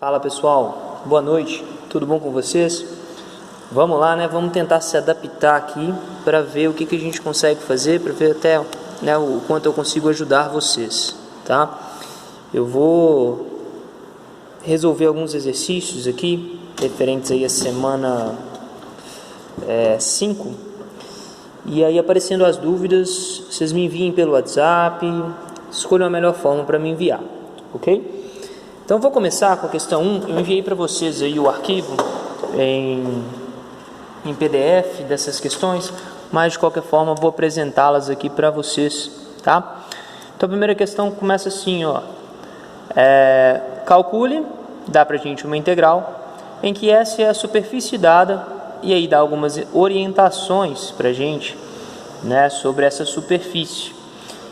Fala pessoal, boa noite, tudo bom com vocês? Vamos lá, né? Vamos tentar se adaptar aqui para ver o que a gente consegue fazer, para ver até o quanto eu consigo ajudar vocês, tá? Eu vou resolver alguns exercícios aqui, referentes aí à semana 5, e aí aparecendo as dúvidas, vocês me enviem pelo WhatsApp, escolham a melhor forma para me enviar, ok? Então vou começar com a questão 1, eu enviei para vocês aí o arquivo em PDF dessas questões, mas de qualquer forma vou apresentá-las aqui para vocês, tá? Então a primeira questão começa assim, ó, calcule, dá para a gente uma integral, em que S é a superfície dada, e aí dá algumas orientações para a gente, né, sobre essa superfície.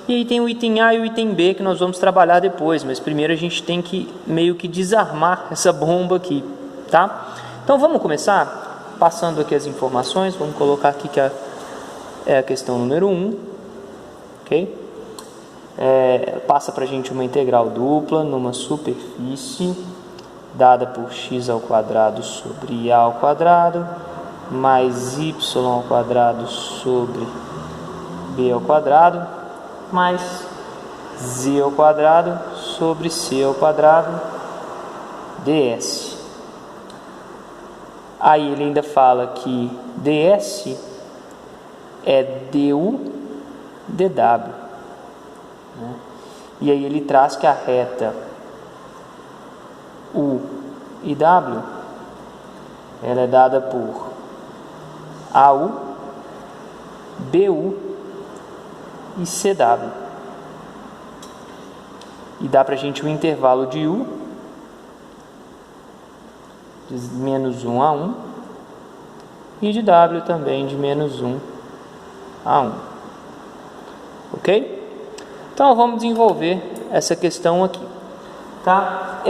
E aí tem o item A e o item B que nós vamos trabalhar depois, mas primeiro a gente tem que meio que desarmar essa bomba aqui, tá? Então vamos começar passando aqui as informações, vamos colocar aqui que é a questão número 1, ok? Passa para a gente uma integral dupla numa superfície dada por x ao quadrado sobre a ao quadrado mais y ao quadrado sobre b ao quadrado mais z ao quadrado sobre c ao quadrado ds. Aí ele ainda fala que ds é du dw, né? E aí ele traz que a reta u e w ela é dada por AU, BU e CW. E dá para a gente um intervalo de U de menos 1 a 1 e de W também de menos 1 a 1. Ok? Então vamos desenvolver essa questão aqui. Tá?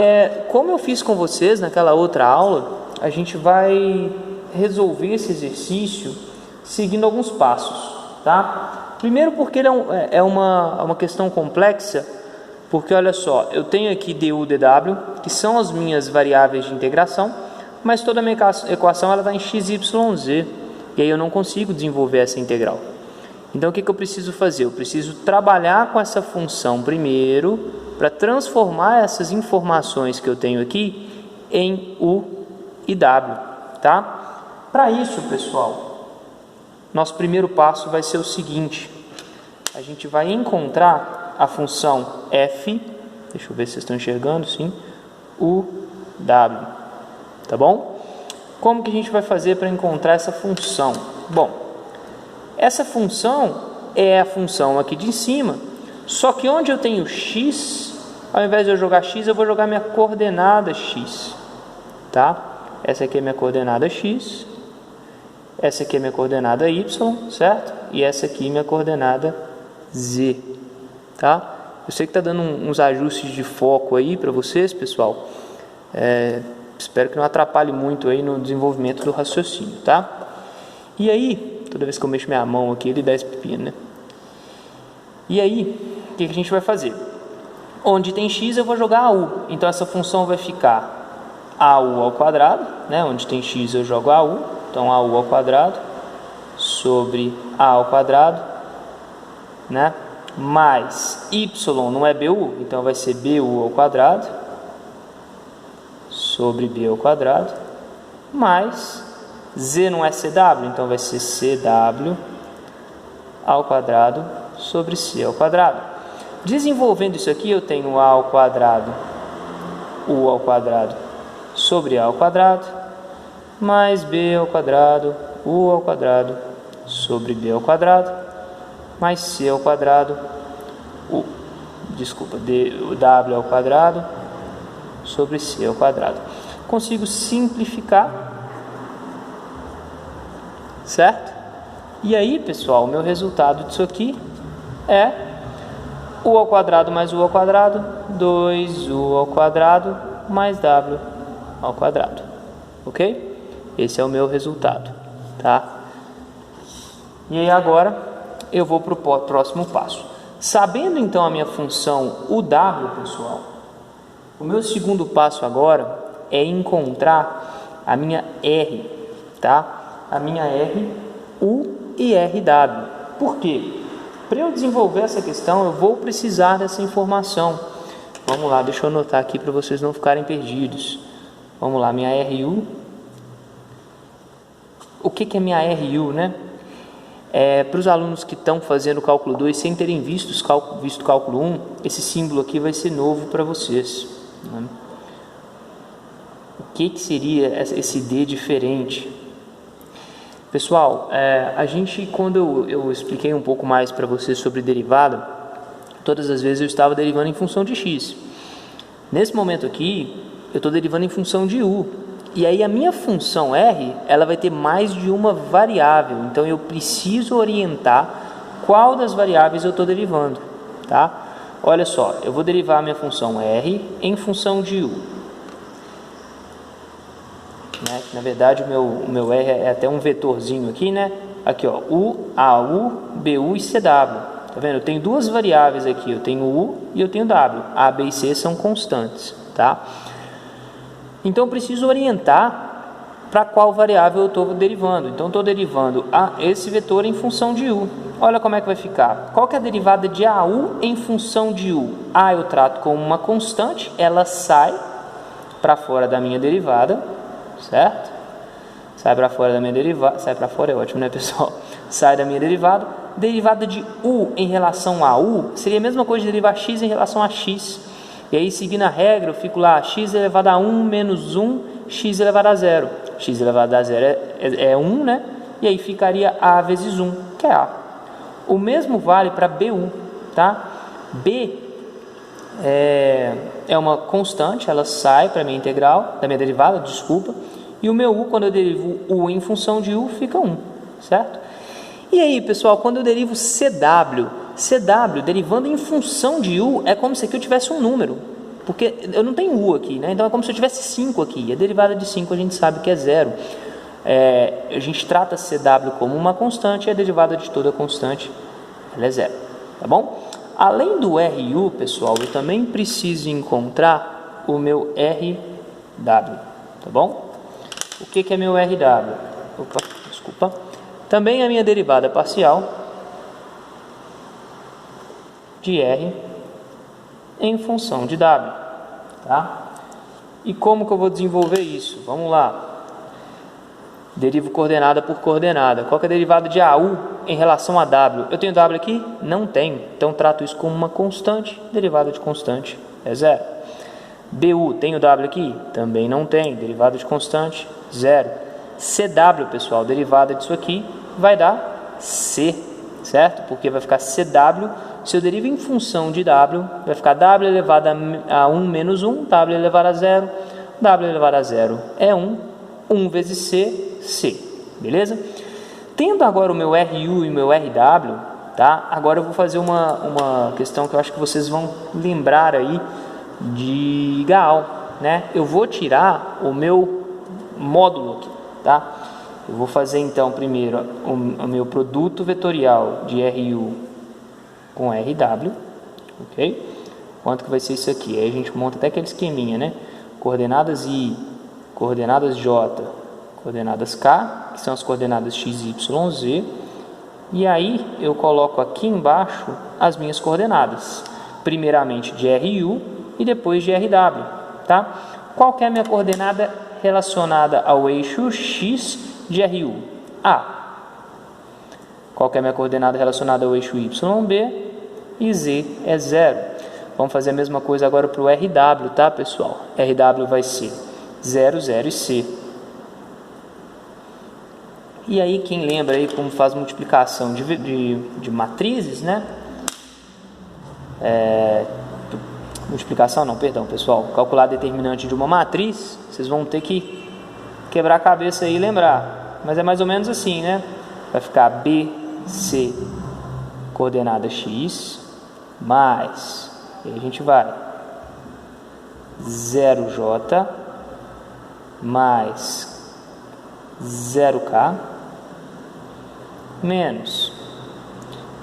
Como eu fiz com vocês naquela outra aula, a gente vai resolver esse exercício seguindo alguns passos, tá? Primeiro porque ele é uma questão complexa, porque olha só, eu tenho aqui du, dw, que são as minhas variáveis de integração, mas toda a minha equação ela está em x, y, z, e aí eu não consigo desenvolver essa integral. Então o que eu preciso fazer? Eu preciso trabalhar com essa função primeiro, para transformar essas informações que eu tenho aqui em u e w, tá? Para isso, pessoal, nosso primeiro passo vai ser o seguinte: a gente vai encontrar a função f, deixa eu ver se vocês estão enxergando, sim, u, w, tá bom? Como que a gente vai fazer para encontrar essa função? Bom, essa função é a função aqui de cima, só que onde eu tenho x, ao invés de eu jogar x, eu vou jogar minha coordenada x, tá? Essa aqui é minha coordenada x, essa aqui é minha coordenada y, certo? E essa aqui é minha coordenada z, tá? Eu sei que está dando uns ajustes de foco aí para vocês, pessoal. Espero que não atrapalhe muito aí no desenvolvimento do raciocínio, tá? E aí, toda vez que eu mexo minha mão aqui, ele dá esse pepino, né? E aí, o que a gente vai fazer? Onde tem x, eu vou jogar a u. Então, essa função vai ficar AU ao quadrado, né? Onde tem x, eu jogo AU. Então, AU ao quadrado sobre A ao quadrado, né? Mais y não é BU, então vai ser BU ao quadrado sobre B ao quadrado. Mais Z não é CW, então vai ser CW ao quadrado sobre C ao quadrado. Desenvolvendo isso aqui, eu tenho A ao quadrado, U ao quadrado sobre A ao quadrado, mais B ao quadrado, U ao quadrado sobre B ao quadrado, mais C ao quadrado, W ao quadrado sobre C ao quadrado. Consigo simplificar, certo? E aí, pessoal, o meu resultado disso aqui é U ao quadrado mais U ao quadrado, 2U ao quadrado mais W ao quadrado, ok? Esse é o meu resultado, tá? E aí agora eu vou para o próximo passo. Sabendo então a minha função UW, pessoal, o meu segundo passo agora é encontrar a minha R, tá? A minha R, U e RW. Por quê? Para eu desenvolver essa questão, eu vou precisar dessa informação. Vamos lá, deixa eu anotar aqui para vocês não ficarem perdidos. Vamos lá, minha RU. O que é minha RU, né? Para os alunos que estão fazendo o cálculo 2 sem terem visto o cálculo 1, esse símbolo aqui vai ser novo para vocês, né? O que seria esse D diferente? Pessoal, quando eu expliquei um pouco mais para vocês sobre derivada, todas as vezes eu estava derivando em função de x. Nesse momento aqui, eu estou derivando em função de u. E aí a minha função r, ela vai ter mais de uma variável. Então eu preciso orientar qual das variáveis eu estou derivando, tá? Olha só, eu vou derivar a minha função r em função de u. Né? Na verdade o meu r é até um vetorzinho aqui, né? Aqui ó, u, AU, BU e CW. Tá vendo? Eu tenho duas variáveis aqui, eu tenho u e eu tenho w. A, b e c são constantes, tá? Então eu preciso orientar para qual variável eu estou derivando. Então eu estou derivando esse vetor em função de u. Olha como é que vai ficar. Qual que é a derivada de AU em função de u? A eu trato como uma constante, ela sai para fora da minha derivada, certo? Sai para fora da minha derivada. Sai para fora é ótimo, né, pessoal? Sai da minha derivada. Derivada de u em relação a u seria a mesma coisa de derivar x em relação a x. E aí, seguindo a regra, eu fico lá, x elevado a 1 menos 1, x elevado a 0. X elevado a 0 é 1, né? E aí ficaria a vezes 1, que é a. O mesmo vale para BU, tá? B é uma constante, ela sai para a minha integral, da minha derivada, desculpa. E o meu u, quando eu derivo u em função de u, fica 1, certo? E aí, pessoal, quando eu derivo CW, derivando em função de u, é como se aqui eu tivesse um número, porque eu não tenho u aqui, né? Então é como se eu tivesse 5 aqui, e a derivada de 5 a gente sabe que é 0. A gente trata CW como uma constante, e a derivada de toda constante ela é 0, tá bom? Além do RU, pessoal, eu também preciso encontrar o meu RW, tá bom? O que é meu RW? Opa, desculpa. Também a minha derivada parcial de R em função de W, tá? E como que eu vou desenvolver isso? Vamos lá. Derivo coordenada por coordenada. Qual que é a derivada de AU em relação a W? Eu tenho W aqui? Não tenho. Então trato isso como uma constante. Derivada de constante é 0. BU, tenho W aqui? Também não tem. Derivada de constante, 0. CW, pessoal, derivada disso aqui vai dar C, certo? Porque vai ficar CW. Se eu derivo em função de W, vai ficar W elevado a 1 menos 1, W elevado a 0. W elevado a 0 é 1. 1 vezes C, C. Beleza? Tendo agora o meu RU e o meu RW, tá? Agora eu vou fazer uma questão que eu acho que vocês vão lembrar aí de Gaal, né? Eu vou tirar o meu módulo aqui, tá? Eu vou fazer então primeiro o meu produto vetorial de RU com RW, ok? Quanto que vai ser isso aqui? Aí a gente monta até aquele esqueminha, né? Coordenadas I, coordenadas J, coordenadas K, que são as coordenadas X, Y, Z. E aí eu coloco aqui embaixo as minhas coordenadas. Primeiramente de RU e depois de RW, tá? Qual que é a minha coordenada relacionada ao eixo X de RU? A. Qual que é a minha coordenada relacionada ao eixo YB? E Z é 0. Vamos fazer a mesma coisa agora para o RW, tá, pessoal? RW vai ser 0, 0 e C. E aí, quem lembra aí como faz multiplicação de matrizes, né? Multiplicação não, perdão, pessoal. Calcular a determinante de uma matriz, vocês vão ter que quebrar a cabeça aí e lembrar. Mas é mais ou menos assim, né? Vai ficar BC, coordenada X, mais, e aí a gente vai, 0J, mais 0K, menos,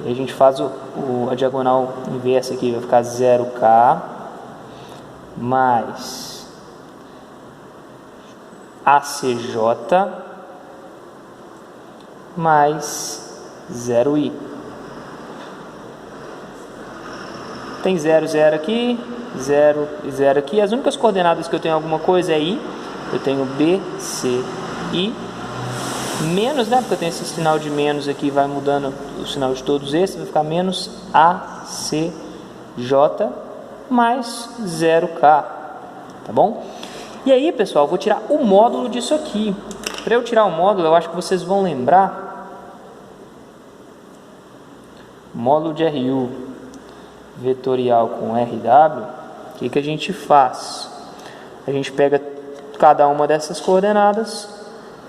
e aí a gente faz a diagonal inversa aqui, vai ficar 0K, mais ACJ mais 0i. Tem 0, 0 aqui, 0 e 0 aqui. As únicas coordenadas que eu tenho alguma coisa é i. Eu tenho B, C, I. Menos, né? Porque eu tenho esse sinal de menos aqui, vai mudando o sinal de todos esses. Vai ficar menos ACJ mais 0K. Tá bom? E aí, pessoal, eu vou tirar o módulo disso aqui. Para eu tirar o módulo, eu acho que vocês vão lembrar. Módulo de RU vetorial com RW. O que a gente faz? A gente pega cada uma dessas coordenadas,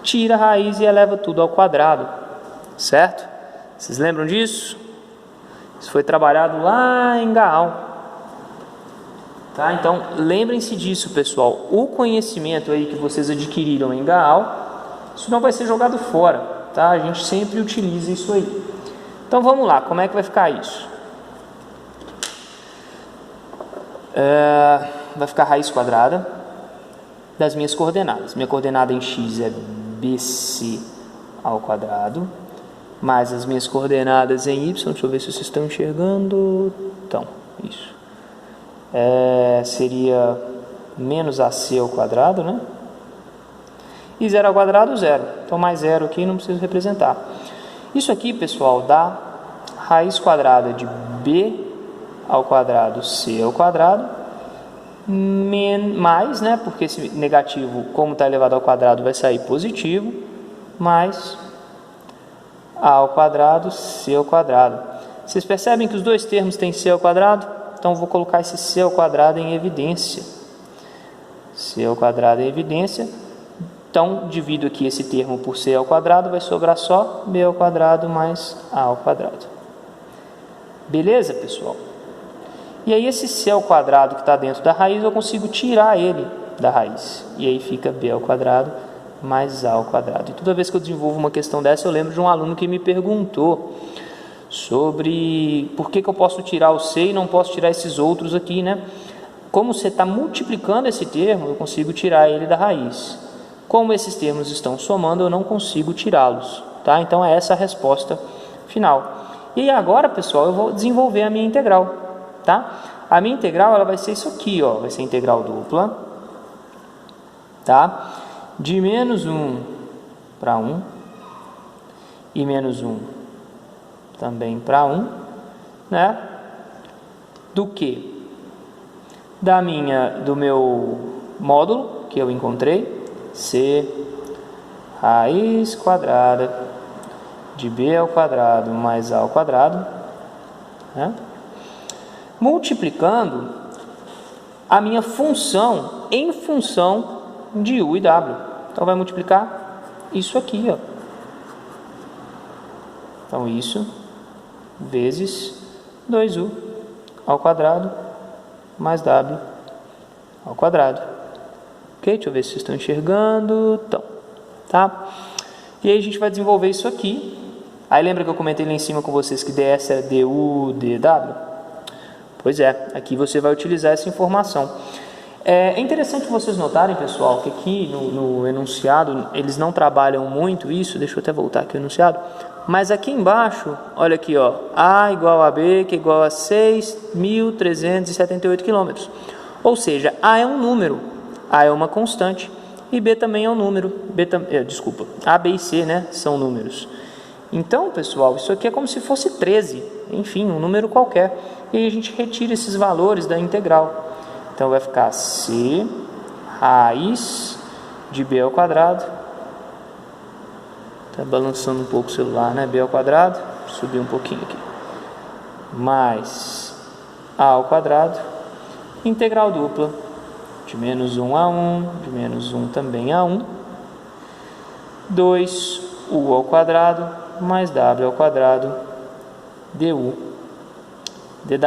tira a raiz e eleva tudo ao quadrado. Certo? Vocês lembram disso? Isso foi trabalhado lá em Gaal. Tá? Então, lembrem-se disso, pessoal. O conhecimento aí que vocês adquiriram em Gaal, isso não vai ser jogado fora, tá? A gente sempre utiliza isso aí. Então, vamos lá. Como é que vai ficar isso? Vai ficar a raiz quadrada das minhas coordenadas. Minha coordenada em x é BC ao quadrado, mais as minhas coordenadas em y. Deixa eu ver se vocês estão enxergando. Então, isso. Seria menos AC ao quadrado, né? E 0 ao quadrado, 0. Então, mais 0 aqui, não preciso representar. Isso aqui, pessoal, dá raiz quadrada de B ao quadrado C ao quadrado, mais, né? Porque esse negativo, como está elevado ao quadrado, vai sair positivo, mais A ao quadrado, C ao quadrado. Vocês percebem que os dois termos têm C ao quadrado? Então, vou colocar esse C ao quadrado em evidência. C ao quadrado em evidência. Então, divido aqui esse termo por C ao quadrado, vai sobrar só B ao quadrado mais A ao quadrado. Beleza, pessoal? E aí, esse C ao quadrado que está dentro da raiz, eu consigo tirar ele da raiz. E aí fica B ao quadrado mais A ao quadrado. E toda vez que eu desenvolvo uma questão dessa, eu lembro de um aluno que me perguntou sobre por que eu posso tirar o C e não posso tirar esses outros aqui, né? Como você está multiplicando esse termo, eu consigo tirar ele da raiz. Como esses termos estão somando, eu não consigo tirá-los, tá? Então, é essa a resposta final. E aí, agora, pessoal, eu vou desenvolver a minha integral, tá? A minha integral, ela vai ser isso aqui, ó. Vai ser integral dupla, tá? De menos 1 para 1 e menos 1 também para 1, né? Do que? Do meu módulo que eu encontrei, C raiz quadrada de B ao quadrado mais A ao quadrado, né? Multiplicando a minha função em função de U e W. Então, vai multiplicar isso aqui, ó. Então, isso vezes 2U ao quadrado mais W ao quadrado. Ok? Deixa eu ver se vocês estão enxergando. Então, tá? E aí, a gente vai desenvolver isso aqui. Aí, lembra que eu comentei lá em cima com vocês que ds era du dw? Pois é, aqui você vai utilizar essa informação. É interessante vocês notarem, pessoal, que aqui no enunciado eles não trabalham muito isso. Deixa eu até voltar aqui o enunciado. Mas aqui embaixo, olha aqui, ó, A igual a B, que é igual a 6.378 km. Ou seja, A é um número, A é uma constante e B também é um número. Desculpa, A, B e C, né, são números. Então, pessoal, isso aqui é como se fosse 13, enfim, um número qualquer. E aí a gente retira esses valores da integral. Então, vai ficar C raiz de B ao quadrado. Está balançando um pouco o celular, né? B ao quadrado, subir um pouquinho aqui. Mais A ao quadrado, integral dupla, de menos 1 a 1, de menos 1 também a 1, 2U ao quadrado, mais W ao quadrado, du, dw,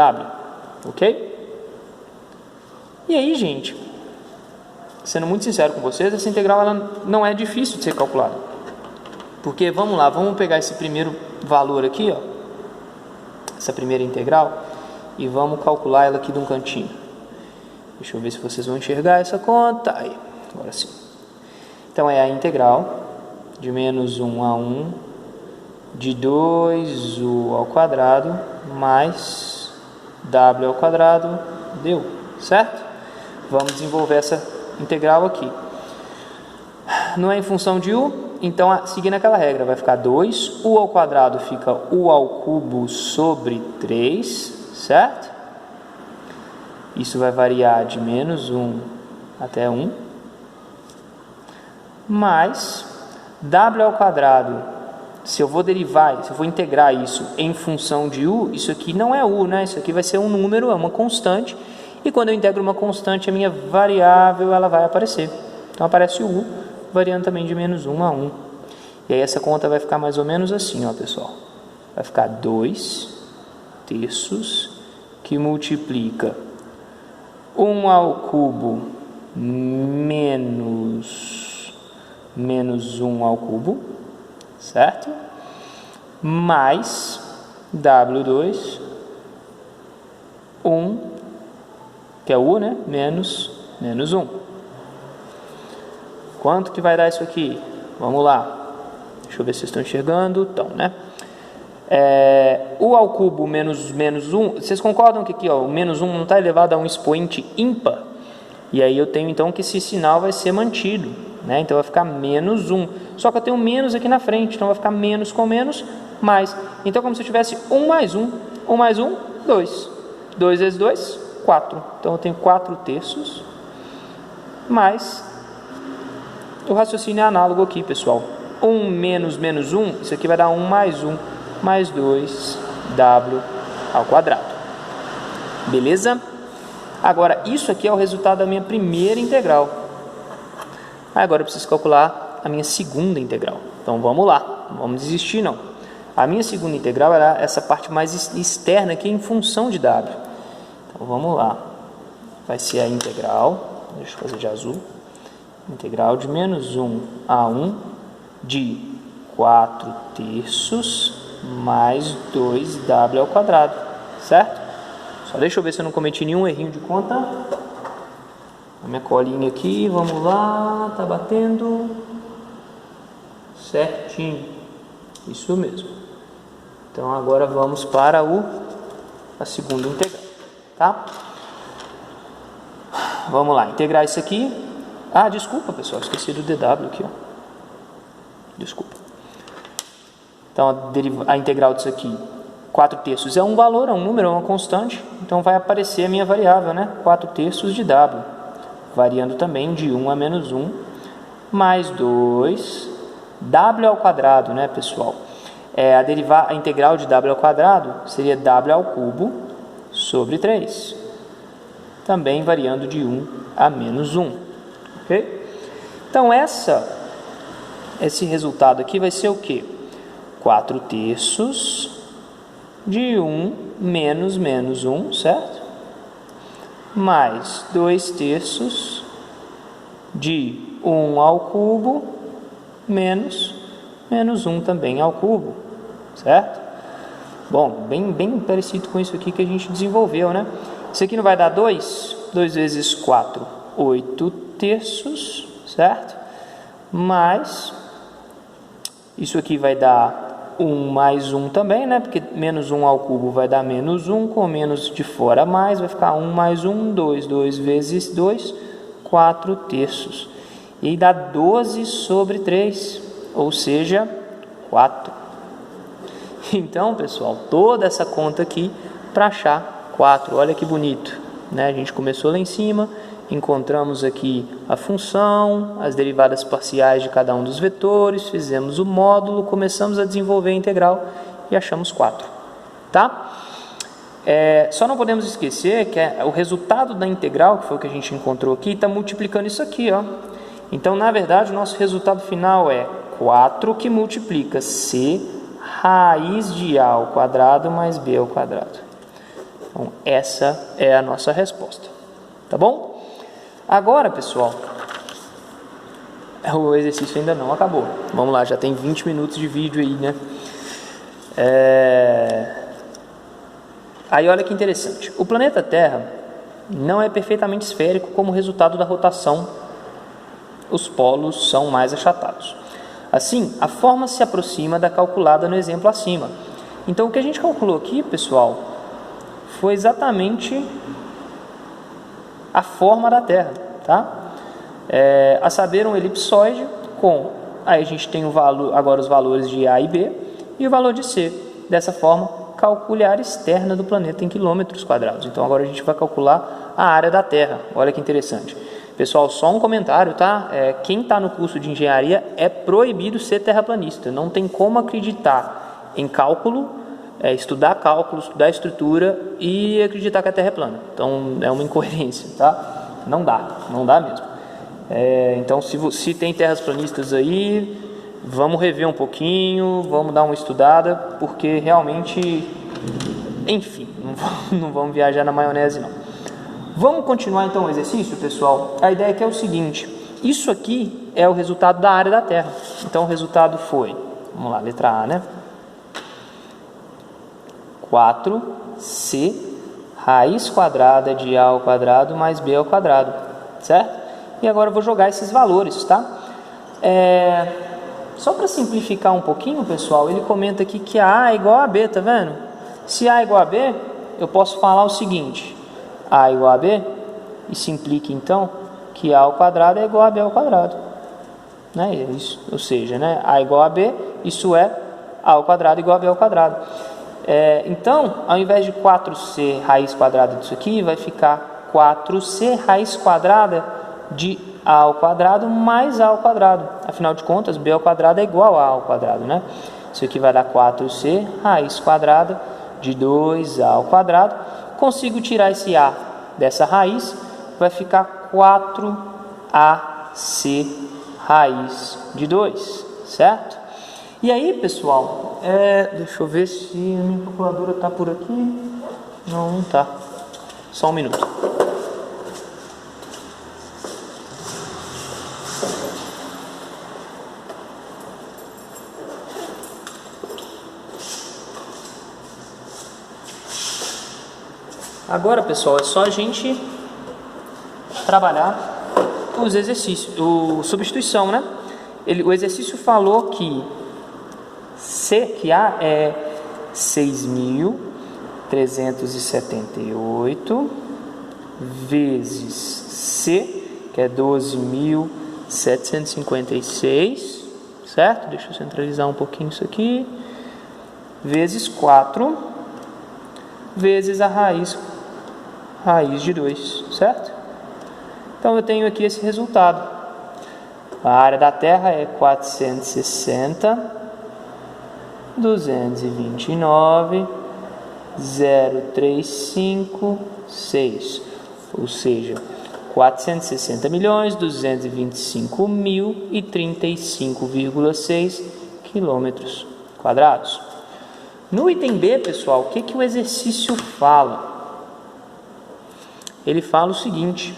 ok? E aí, gente, sendo muito sincero com vocês, essa integral ela não é difícil de ser calculada. Porque, vamos lá, vamos pegar esse primeiro valor aqui, ó, essa primeira integral, e vamos calcular ela aqui de um cantinho. Deixa eu ver se vocês vão enxergar essa conta. Aí, agora sim. Então é a integral de menos 1 a 1 de 2u ao quadrado mais w ao quadrado du, certo? Vamos desenvolver essa integral aqui. Não é em função de u, então seguindo aquela regra, vai ficar 2, u ao quadrado fica u ao cubo sobre 3, certo? Isso vai variar de menos 1 até 1, mais w ao quadrado, se eu vou derivar, se eu vou integrar isso em função de u, isso aqui não é u, né? Isso aqui vai ser um número, é uma constante, e quando eu integro uma constante, a minha variável ela vai aparecer. Então aparece o u, variando também de menos 1 a 1. E aí essa conta vai ficar mais ou menos assim, ó, pessoal. Vai ficar 2 terços que multiplica 1 ao cubo menos 1 ao cubo, certo? Mais W2, 1, que é U, né? Menos 1. Quanto que vai dar isso aqui? Vamos lá. Deixa eu ver se vocês estão enxergando. Então, né? U ao cubo menos 1. Vocês concordam que aqui, ó, o menos 1 não está elevado a um expoente ímpar? E aí eu tenho então que esse sinal vai ser mantido, né? Então vai ficar menos 1. Só que eu tenho menos aqui na frente, então vai ficar menos com menos, mais. Então como se eu tivesse 1 mais 1. 1 mais 1, 2. 2 vezes 2, 4. Então eu tenho 4 terços, mais. O raciocínio é análogo aqui, pessoal. 1 menos 1, isso aqui vai dar 1 mais 1, mais 2w ao quadrado. Beleza? Agora, isso aqui é o resultado da minha primeira integral. Agora eu preciso calcular a minha segunda integral. Então vamos lá, não vamos desistir não. A minha segunda integral era essa parte mais externa aqui em função de w. Então vamos lá. Vai ser a integral, deixa eu fazer de azul. Integral de menos 1 a 1 de 4 terços mais 2w ao quadrado, certo? Só deixa eu ver se eu não cometi nenhum errinho de conta. A minha colinha aqui, vamos lá, tá batendo certinho, isso mesmo. Então agora vamos para a segunda integral, tá? Vamos lá, integrar isso aqui. Ah, desculpa pessoal, esqueci do dw aqui, ó. Desculpa. Então a integral disso aqui, 4 terços é um valor, é um número, é uma constante. Então vai aparecer a minha variável, né? 4 terços de w, variando também de 1 a menos 1, mais 2, w ao quadrado, né, pessoal? A integral de w ao quadrado seria w ao cubo sobre 3, também variando de 1 a menos 1, ok? Então esse resultado aqui vai ser o quê? 4 terços de 1 menos 1, certo? Mais 2 terços de 1 ao cubo menos 1 também ao cubo, certo? Bom, bem parecido com isso aqui que a gente desenvolveu, né? Isso aqui não vai dar 2? 2 vezes 4, 8 terços, certo? Mais, isso aqui vai dar 1 mais 1 também, né? Porque menos 1 ao cubo vai dar menos 1, com menos de fora mais, vai ficar 1 mais 1, 2. 2 vezes 2, 4 terços. E aí dá 12 sobre 3, ou seja, 4. Então, pessoal, toda essa conta aqui para achar 4. Olha que bonito, né? A gente começou lá em cima, encontramos aqui a função, as derivadas parciais de cada um dos vetores, fizemos o módulo, começamos a desenvolver a integral e achamos 4, tá? Só não podemos esquecer que o resultado da integral, que foi o que a gente encontrou aqui, está multiplicando isso aqui, ó. Então, na verdade, o nosso resultado final é 4 que multiplica c raiz de a ao quadrado mais b ao quadrado. Então, essa é a nossa resposta, tá bom? Agora, pessoal, o exercício ainda não acabou. Vamos lá, já tem 20 minutos de vídeo aí, né? Aí olha que interessante. O planeta Terra não é perfeitamente esférico como resultado da rotação os polos são mais achatados. Assim, a forma se aproxima da calculada no exemplo acima. Então, o que a gente calculou aqui, pessoal, foi exatamente a forma da Terra, tá? A saber, um elipsoide com... Aí a gente tem agora os valores de A e B e o valor de C. Dessa forma, calcule a área externa do planeta em quilômetros quadrados. Então, agora a gente vai calcular a área da Terra. Olha que interessante. Pessoal, só um comentário, tá? Quem está no curso de engenharia é proibido ser terraplanista. Não tem como acreditar em cálculo, estudar cálculo, estudar estrutura e acreditar que a Terra é plana. Então, é uma incoerência, tá? Não dá mesmo. Então, se tem terras planistas aí, vamos rever um pouquinho, vamos dar uma estudada, porque realmente, enfim, não vamos viajar na maionese, não. Vamos continuar então o exercício, pessoal? A ideia aqui é o seguinte: isso aqui é o resultado da área da Terra. Então o resultado foi, vamos lá, letra A, né? 4c raiz quadrada de A ao quadrado mais B ao quadrado, certo? E agora eu vou jogar esses valores, tá? Só para simplificar um pouquinho, pessoal, ele comenta aqui que A é igual a B, tá vendo? Se A é igual a B, eu posso falar o seguinte: A igual a B, e se implica então que A ao quadrado é igual a B ao quadrado, né? Isso, ou seja, né? A igual a B, isso é A ao quadrado igual a B ao quadrado. Então, ao invés de 4c raiz quadrada disso aqui, vai ficar 4c raiz quadrada de A ao quadrado mais A ao quadrado. Afinal de contas, B ao quadrado é igual a A ao quadrado, né? Isso aqui vai dar 4c raiz quadrada de 2A ao quadrado. Consigo tirar esse A dessa raiz, vai ficar 4AC raiz de 2, certo? E aí, pessoal, deixa eu ver se a minha calculadora está por aqui. Não está. Só um minuto. Agora, pessoal, é só a gente trabalhar os exercícios, substituição, né? O exercício falou que A é 6.378 vezes C, que é 12.756, certo? Deixa eu centralizar um pouquinho isso aqui, vezes 4, vezes a raiz de 2, certo? Então eu tenho aqui esse resultado. A área da Terra é 460.229.035.6, ou seja, 460.225.035,6 quilômetros quadrados. No item B, pessoal, o que o exercício fala? Ele fala o seguinte: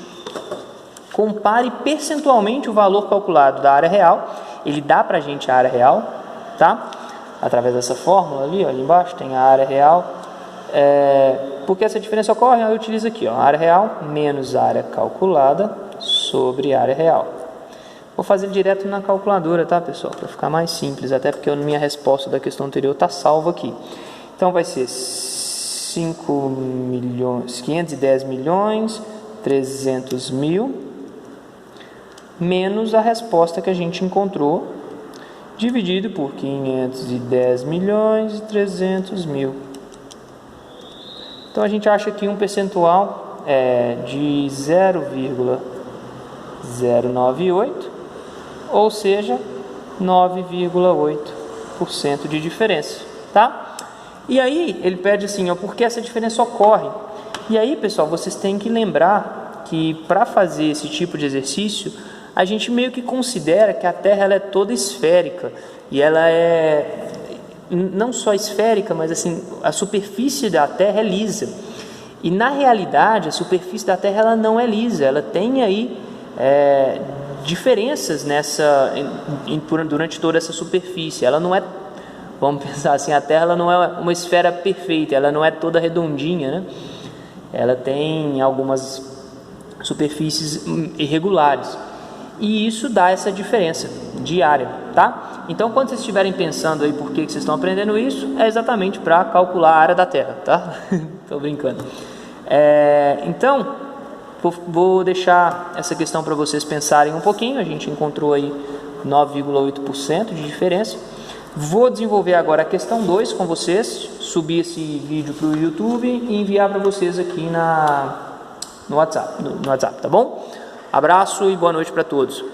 compare percentualmente o valor calculado da área real. Ele dá para a gente a área real, tá? Através dessa fórmula ali, ó, ali embaixo tem a área real. Porque essa diferença ocorre, eu utilizo aqui, ó, a área real menos a área calculada sobre a área real. Vou fazer direto na calculadora, tá, pessoal? Para ficar mais simples, até porque a minha resposta da questão anterior está salva aqui. Então vai ser 510.300.000 menos a resposta que a gente encontrou, dividido por 510.300.000. Então a gente acha aqui um percentual de 0,098, ou seja, 9,8% de diferença, tá? E aí ele pede assim, ó, por que essa diferença ocorre? E aí, pessoal, vocês têm que lembrar que para fazer esse tipo de exercício, a gente meio que considera que a Terra ela é toda esférica, e ela é não só esférica, mas assim, a superfície da Terra é lisa. E na realidade, a superfície da Terra ela não é lisa, ela tem aí diferenças durante toda essa superfície. Ela não é, vamos pensar assim, a Terra ela não é uma esfera perfeita, ela não é toda redondinha, né? Ela tem algumas superfícies irregulares. e isso dá essa diferença diária, tá? Então, quando vocês estiverem pensando aí por que vocês estão aprendendo isso, é exatamente para calcular a área da Terra, tá? Tô brincando. Então, vou deixar essa questão para vocês pensarem um pouquinho. A gente encontrou aí 9,8% de diferença. Vou desenvolver agora a questão 2 com vocês, subir esse vídeo para o YouTube e enviar para vocês aqui no WhatsApp, tá bom? Abraço e boa noite para todos.